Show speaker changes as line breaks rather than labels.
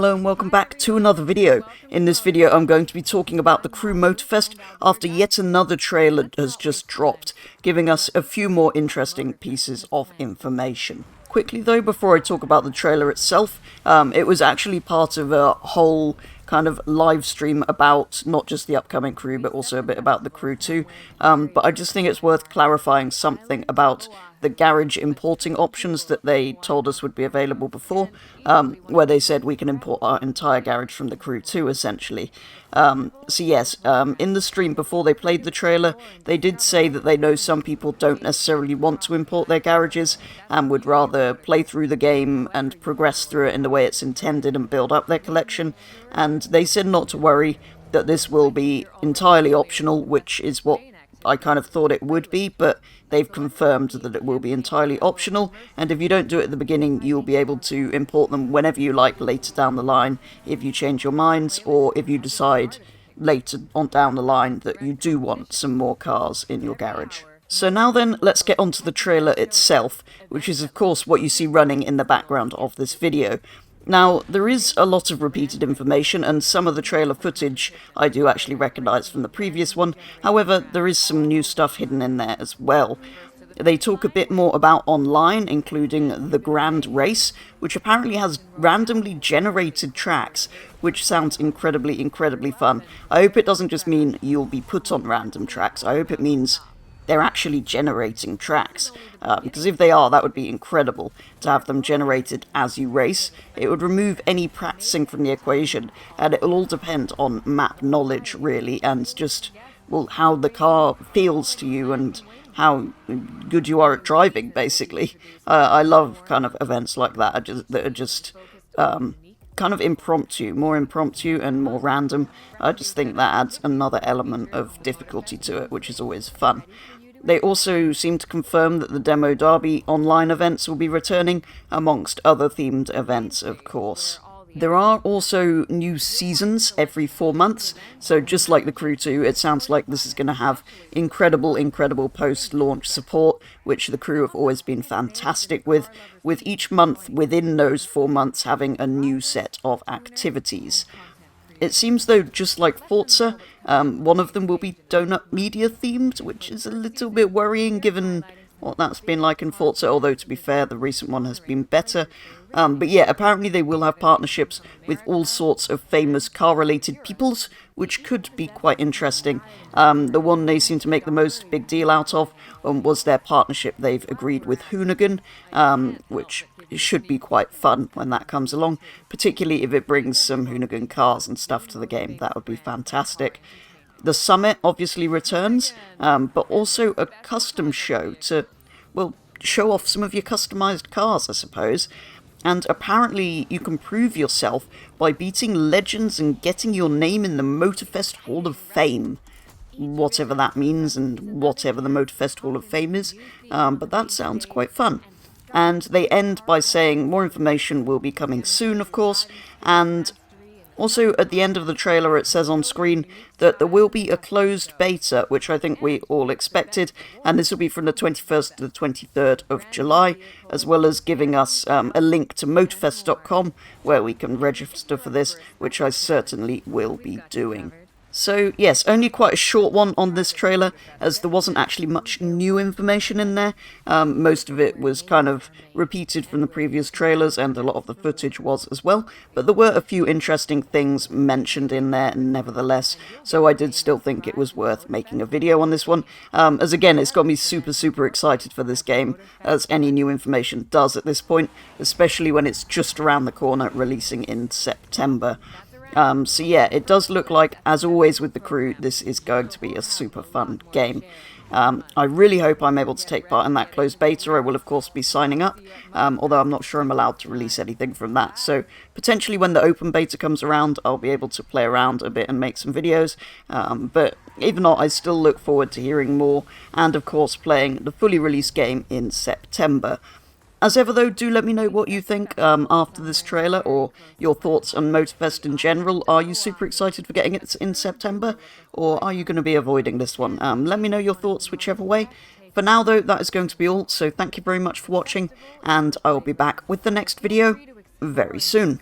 Hello and welcome back to another video. In this video I'm going to be talking about the Crew Motorfest after yet another trailer has just dropped, giving us a few more interesting pieces of information. Quickly though, before I talk about the trailer itself, it was actually part of a whole kind of live stream about not just the upcoming Crew but also a bit about the Crew 2, but I just think it's worth clarifying something about the garage importing options that they told us would be available before, where they said we can import our entire garage from the Crew 2 essentially. So yes, in the stream before they played the trailer, they did say that they know some people don't necessarily want to import their garages and would rather play through the game and progress through it in the way it's intended and build up their collection, and they said not to worry, that this will be entirely optional, which is what I kind of thought it would be, but they've confirmed that it will be entirely optional, and if you don't do it at the beginning, you'll be able to import them whenever you like later down the line, if you change your minds, or if you decide later on down the line that you do want some more cars in your garage. So now then, let's get onto the trailer itself, which is of course what you see running in the background of this video. Now, there is a lot of repeated information, and some of the trailer footage I do actually recognise from the previous one. However, there is some new stuff hidden in there as well. They talk a bit more about online, including the Grand Race, which apparently has randomly generated tracks, which sounds incredibly fun. I hope it doesn't just mean you'll be put on random tracks, I hope it means they're actually generating tracks, because if they are, that would be incredible to have them generated as you race. It would remove any practicing from the equation, and it will all depend on map knowledge really, and just, well, how the car feels to you and how good you are at driving basically. I love kind of events like that, that are just kind of impromptu, more impromptu and more random. I just think that adds another element of difficulty to it, which is always fun. They also seem to confirm that the Demo Derby online events will be returning, amongst other themed events, of course. There are also new seasons every 4 months, so just like the Crew 2, it sounds like this is going to have incredible post-launch support, which the Crew have always been fantastic with each month within those 4 months having a new set of activities. It seems though, just like Forza, one of them will be Donut Media themed, which is a little bit worrying given what that's been like in Forza, although to be fair, the recent one has been better. But yeah, apparently they will have partnerships with all sorts of famous car-related peoples, which could be quite interesting. The one they seem to make the most big deal out of was their partnership they've agreed with Hoonigan, which should be quite fun when that comes along, particularly if it brings some Hoonigan cars and stuff to the game. That would be fantastic. The Summit obviously returns, but also a custom show to, well, show off some of your customised cars, I suppose. And apparently you can prove yourself by beating legends and getting your name in the Motorfest Hall of Fame. Whatever that means and whatever the Motorfest Hall of Fame is, but that sounds quite fun. And they end by saying more information will be coming soon, of course, and also, at the end of the trailer, it says on screen that there will be a closed beta, which I think we all expected, and this will be from the 21st to the 23rd of July, as well as giving us a link to motorfest.com, where we can register for this, which I certainly will be doing. So yes, only quite a short one on this trailer, as there wasn't actually much new information in there. Most of it was kind of repeated from the previous trailers, and a lot of the footage was as well, but there were a few interesting things mentioned in there nevertheless, so I did still think it was worth making a video on this one, as again, it's got me super excited for this game, as any new information does at this point, especially when it's just around the corner, releasing in September. So yeah, it does look like, as always with the Crew, this is going to be a super fun game. I really hope I'm able to take part in that closed beta. I will of course be signing up, although I'm not sure I'm allowed to release anything from that. So potentially when the open beta comes around, I'll be able to play around a bit and make some videos. But if not, I still look forward to hearing more, and of course playing the fully released game in September. As ever though, do let me know what you think after this trailer, or your thoughts on Motorfest in general. Are you super excited for getting it in September, or are you going to be avoiding this one? Let me know your thoughts whichever way. For now though, that is going to be all, so thank you very much for watching, and I will be back with the next video very soon.